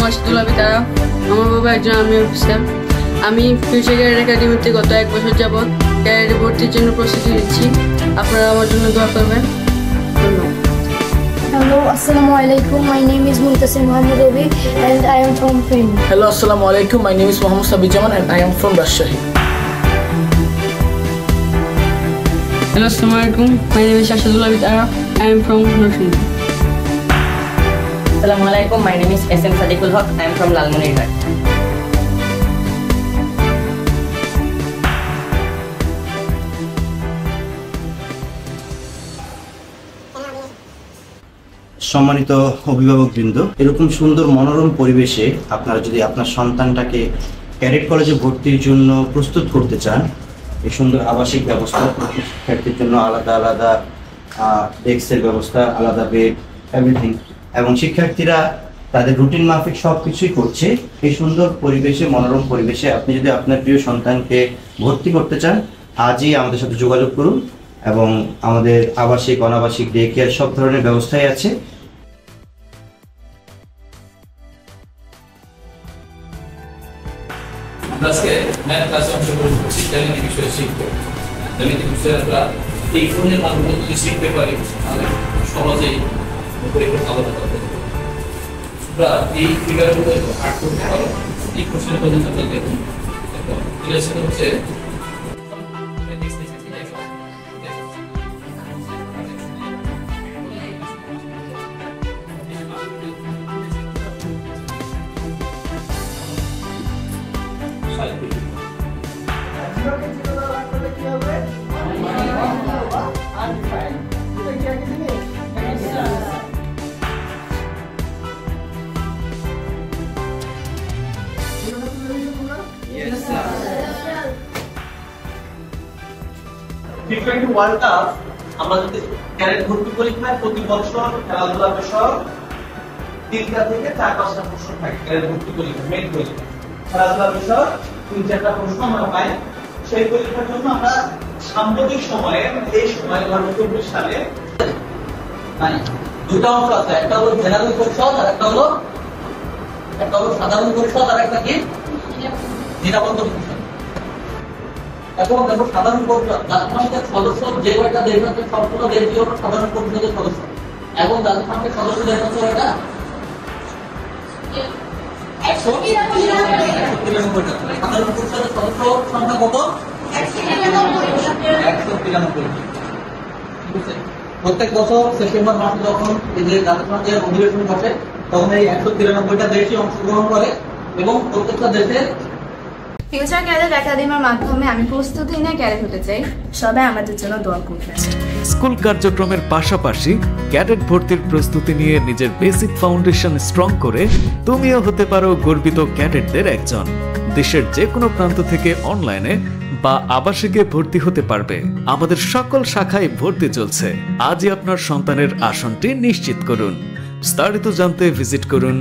আমার সাথে লাভি তারা। আমার বাবা একজন আর্মি অফিসার। আমি ফিউচার ক্যারিয়ার একাডেমিতে গত 1 বছর যাবৎ ক্যারিয়ারে ভর্তির জন্য প্রস্তুতি নিচ্ছি। আপনারা আমার জন্য দোয়া করবেন। ধন্যবাদ। Hello, Assalamu alaikum. My name is Muntasir Muhammad Obi and I am from Feni. Hello, Assalamu alaikum. My name is Muhammad Sabir Jaman and I am from Rajshahi. Hello, Assalamu alaikum. My name is Ashadullah Bitara. I am from Noshund. Assalamu alaikum. My name is SM Sadiqul Haq. I am from Lalmonirhat. সম্মানিত অভিভাবকবৃন্দ, এরকম সুন্দর মনোরম পরিবেশে আপনারা যদি আপনার সন্তানটাকে cadet কলেজে ভর্তির জন্য প্রস্তুত করতে চান, এই সুন্দর আবাসিক ব্যবস্থা, শিক্ষার্থীর জন্য আলাদা আলাদা ডেস্কের ব্যবস্থা, আলাদা বেড, এভরিথিং, এবং শিক্ষার্থীরা তাদের রুটিন মাফিক সব কিছুই করছে, এই সুন্দর পরিবেশে, মনোরম পরিবেশে আপনি যদি আপনার প্রিয় সন্তানকে ভর্তি করতে চান, আজই আমাদের সাথে যোগাযোগ করুন। এবং আমাদের আবাসিক, অনাবাসিক, ডে কেয়ার সব ধরনের ব্যবস্থাই আছে। আজকে ম্যাথ ক্লাসে অংশগ্রহণ করছি, জ্যামিতি বিষয়ে শিখবো। জ্যামিতি বিষয়ে আমরা এই ফোনের মাধ্যমে যদি শিখতে পারি তাহলে সহজেই পরীক্ষা ভালো করতে পারবো। আমরা এই ফিগারগুলো আর্ট করতে পারবো। এই কোশ্চেনের পর্যন্ত আমরা দেখুন। রিলেশন হচ্ছে T20 ওয়ার্ল্ড কাপ আমরা যদি ক্যাডেট ভর্তি পরীক্ষায় প্রতি বছর খেলাধুলা বিষয়ক 3টা থেকে 4-5টা প্রশ্ন থাকে। ক্যাডেট ভর্তি পরীক্ষা, মেইন পরীক্ষা, খেলাধুলা বিষয়ক 3-4টা প্রশ্ন আমরা পাই। সেই পরীক্ষার জন্য আমরা সাম্প্রতিক সময়ে, এই সময় 2024 সালে দুটো অংশ আছে, একটা হলো জেনারেল পরিষদ আর একটা হলো সাধারণ পরিষদ আর একটা কি নিরাপত্তা পরিষদ। এখন দেখো সাধারণ পরিষদ জাতিসংঘের সদস্য যে কয়টা দেশ আছে সবগুলো দেশই হলো সাধারণ পরিষদের সদস্য, এবং জাতিসংঘের সদস্য দেশ হচ্ছে কয়টা? 193টা। সাধারণ পরিষদের সদস্য সংখ্যা কত? 193টা। ঠিক আছে, প্রত্যেক বছর সেপ্টেম্বর মাসে যখন এই যে জাতিসংঘের অধিবেশন বসে তখন এই 193টা দেশই অংশগ্রহণ করে, এবং প্রত্যেকটা দেশের ফিউচার ক্যাডেট একাডেমির মাধ্যমে আমি প্রস্তুতি নিয়ে ক্যাডেট হতে চাই। সবাই আমাদের জন্য দোয়া করবেন। স্কুল কার্যক্রমের পাশাপাশি ক্যাডেট ভর্তির প্রস্তুতি নিয়ে নিজের বেসিক ফাউন্ডেশন স্ট্রং করে তুমিও হতে পারো গর্বিত ক্যাডেটদের একজন। দেশের যে কোনো প্রান্ত থেকে অনলাইনে বা আবাসিকে ভর্তি হতে পারবে। আমাদের সকল শাখায় ভর্তি চলছে। আজই আপনার সন্তানের আসনটি নিশ্চিত করুন। বিস্তারিত জানতে ভিজিট করুন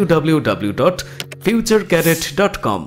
www.futurecadet.com।